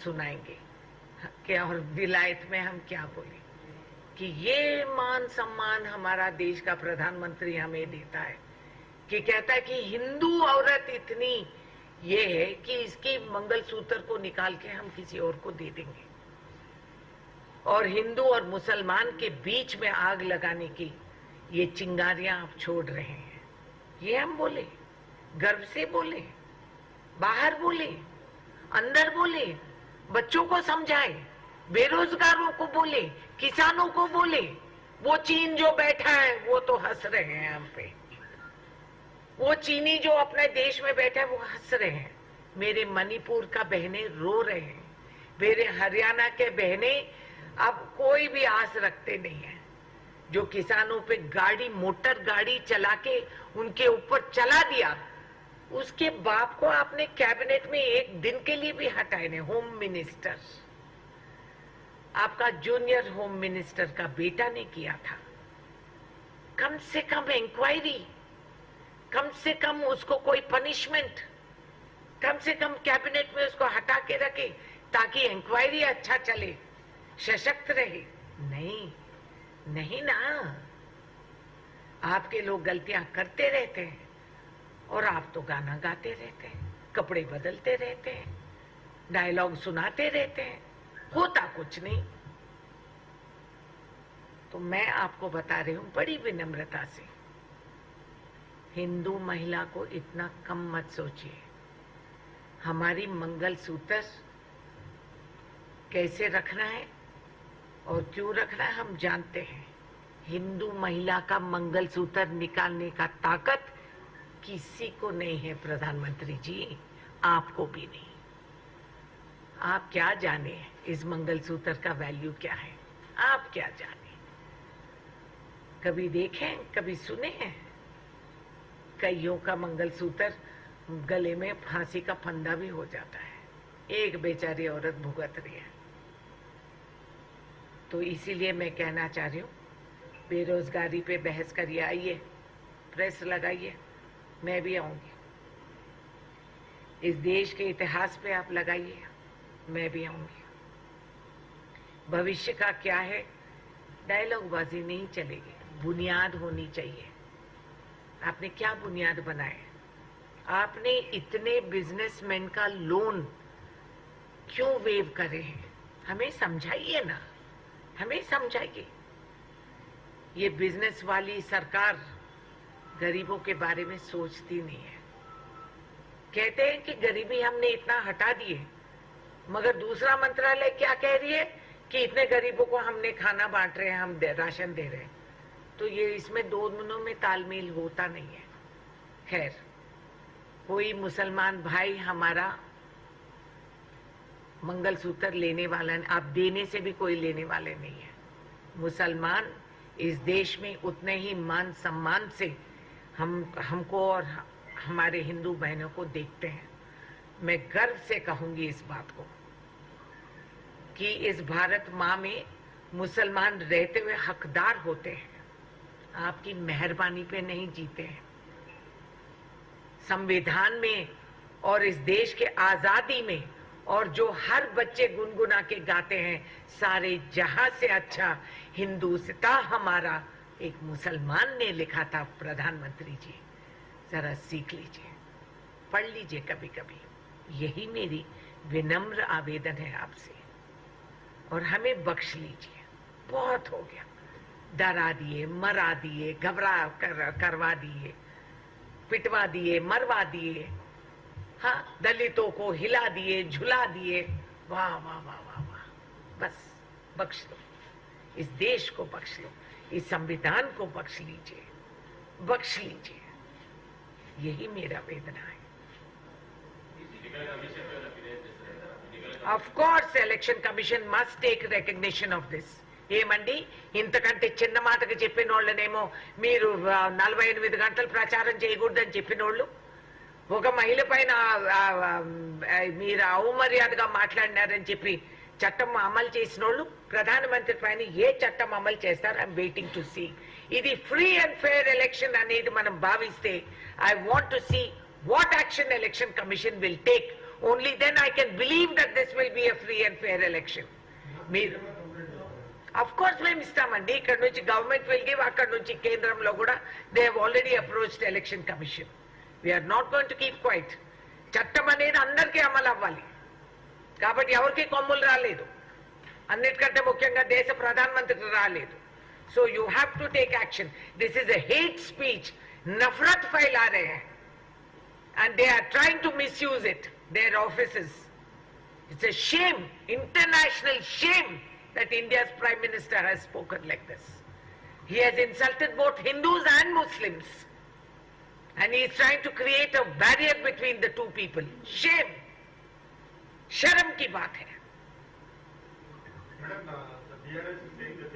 सुनाएंगे क्या, और विलायत में हम क्या बोले कि ये मान सम्मान हमारा देश का प्रधानमंत्री हमें देता है कि कहता है कि हिंदू औरत इतनी ये है कि इसके मंगलसूत्र को निकाल के हम किसी और को दे देंगे, और हिंदू और मुसलमान के बीच में आग लगाने की ये चिंगारियां आप छोड़ रहे हैं। ये हम बोले, गर्व से बोले, बाहर बोले, अंदर बोले, बच्चों को समझाए, बेरोजगारों को बोले, किसानों को बोले। वो चीन जो बैठा है वो तो हंस रहे हैं हम पे, वो चीनी जो अपने देश में बैठा है वो हंस रहे हैं। मेरे मणिपुर का बहने रो रहे हैं, मेरे हरियाणा के बहने अब कोई भी आस रखते नहीं है। जो किसानों पे गाड़ी, मोटर गाड़ी चला के उनके ऊपर चला दिया, उसके बाप को आपने कैबिनेट में एक दिन के लिए भी हटाए नहीं। होम मिनिस्टर, आपका जूनियर होम मिनिस्टर का बेटा ने किया था। कम से कम इंक्वायरी, कम से कम उसको कोई पनिशमेंट, कम से कम कैबिनेट में उसको हटा के रखे ताकि इंक्वायरी अच्छा चले, सशक्त रहे। नहीं, नहीं ना, आपके लोग गलतियां करते रहते हैं और आप तो गाना गाते रहते हैं, कपड़े बदलते रहते हैं, डायलॉग सुनाते रहते हैं, होता कुछ नहीं। तो मैं आपको बता रही हूं बड़ी विनम्रता से, हिंदू महिला को इतना कम मत सोचिए। हमारी मंगलसूत्र कैसे रखना है और क्यों रखना है हम जानते हैं। हिंदू महिला का मंगलसूत्र निकालने का ताकत किसी को नहीं है प्रधानमंत्री जी, आपको भी नहीं। आप क्या जाने इस मंगलसूत्र का वैल्यू क्या है, आप क्या जाने। कभी देखें, कभी सुने हैं कईयों का मंगलसूत्र गले में फांसी का फंदा भी हो जाता है, एक बेचारी औरत भुगत रही है। तो इसीलिए मैं कहना चाह रही हूँ, बेरोजगारी पे बहस करिए, आइए प्रेस लगाइए, मैं भी आऊंगी। इस देश के इतिहास पे आप लगाइए, मैं भी आऊंगी। भविष्य का क्या है, डायलॉगबाजी नहीं चलेगी, बुनियाद होनी चाहिए। आपने क्या बुनियाद बनाए? आपने इतने बिजनेसमैन का लोन क्यों वेव करे हैं? हमें समझाइए ना, हमें समझाइए। ये बिजनेस वाली सरकार गरीबों के बारे में सोचती नहीं है। कहते हैं कि गरीबी हमने इतना हटा दी है, मगर दूसरा मंत्रालय क्या कह रही है कि इतने गरीबों को हमने खाना बांट रहे हैं, हम राशन दे रहे हैं। तो ये इसमें दोनों में तालमेल होता नहीं है। खैर, कोई मुसलमान भाई हमारा मंगलसूत्र लेने वाला, आप देने से भी कोई लेने वाले नहीं है। मुसलमान इस देश में उतने ही मान सम्मान से हमको और हमारे हिंदू बहनों को देखते हैं। मैं गर्व से कहूंगी इस बात को कि इस भारत माँ में मुसलमान रहते हुए हकदार होते हैं, आपकी मेहरबानी पे नहीं जीते हैं। संविधान में और इस देश के आजादी में, और जो हर बच्चे गुनगुना के गाते हैं, सारे जहां से अच्छा हिंदुस्तान हमारा, एक मुसलमान ने लिखा था। प्रधानमंत्री जी जरा सीख लीजिए, पढ़ लीजिए कभी कभी। यही मेरी विनम्र आवेदन है आपसे, और हमें बख्श लीजिए। बहुत हो गया, डरा दिए, मरा दिए, घबरा करवा दिए, पिटवा दिए, मरवा दिए, हाँ, दलितों को हिला दिए, झुला दिए। वाह वाह वाह वाह वाह, बस बख्श लो, इस देश को बख्श लो, इस संविधान को बख्श लीजिए, बख्श लीजिए। यही मेरा वेदना है। Of course, election commission must take recognition of this. ఏమండి, ఇంతకంటే చిన్న మాటకు చెప్పిన వాళ్ళనేమో మీరు 48 గంటలు ప్రచారం చేయకూడదని చెప్పిన వాళ్ళు, ఒక మహిళ పైన మీరు అవమర్యాదగా మాట్లాడినారని చెప్పి చట్టం అమలు చేసిన వాళ్ళు ప్రధానమంత్రి పైన ఏ చట్టం అమలు చేస్తారు? I'm waiting to see. ఇది ఫ్రీ అండ్ ఫెయిర్ ఎలక్షన్ అనేది మనం భావిస్తే, I want to see what action election commission will take Only then I can believe that this will be a free and fair election. Of course మేము ఇస్తామండి. ఇక్కడ నుంచి government will give, అక్కడ నుంచి కేంద్రంలో కూడా they have already approached election commission. We're not going to keep quiet. చట్టం అనేది అందరికీ అమలు అవ్వాలి కాబట్టి ఎవరికి కొమ్ములు రాలేదు, అన్నిటికంటే ముఖ్యంగా దేశ ప్రధానమంత్రికి రాలేదు. So you have to take action. This is a hate speech. నఫరత్ ఫైలా రहे हैं and they are trying to misuse it, their offices. It's a shame, international shame, that India's Prime Minister has spoken like this. He has insulted both Hindus and Muslims and he is trying to create a barrier between the two people. Shame. Sharam ki baat hai. Madam, the DRS is saying that